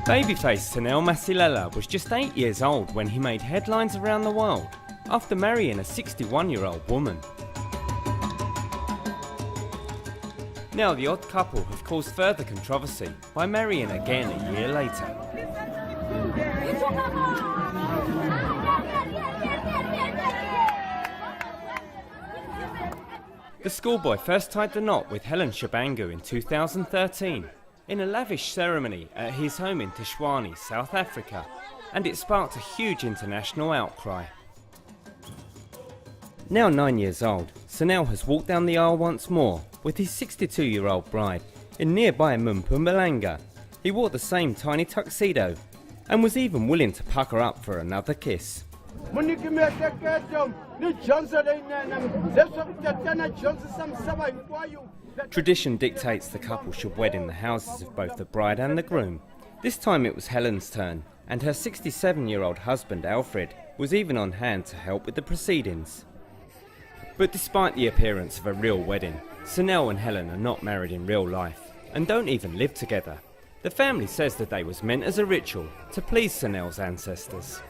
Babyface Sunil Masilela was just 8 years old when he made headlines around the world after marrying a 61-year-old woman. Now the odd couple have caused further controversy by marrying again a year later. The schoolboy first tied the knot with Helen Shabangu in 2013 in a lavish ceremony at his home in Tshwane, South Africa, and it sparked a huge international outcry. Now 9 years old, Sunil has walked down the aisle once more with his 62-year-old bride in nearby Mpumalanga. He wore the same tiny tuxedo and was even willing to pucker up for another kiss. Tradition dictates the couple should wed in the houses of both the bride and the groom. This time it was Helen's turn, and her 67-year-old husband Alfred was even on hand to help with the proceedings. But despite the appearance of a real wedding, Sunil and Helen are not married in real life and don't even live together. The family says the day was meant as a ritual to please Sunil's ancestors.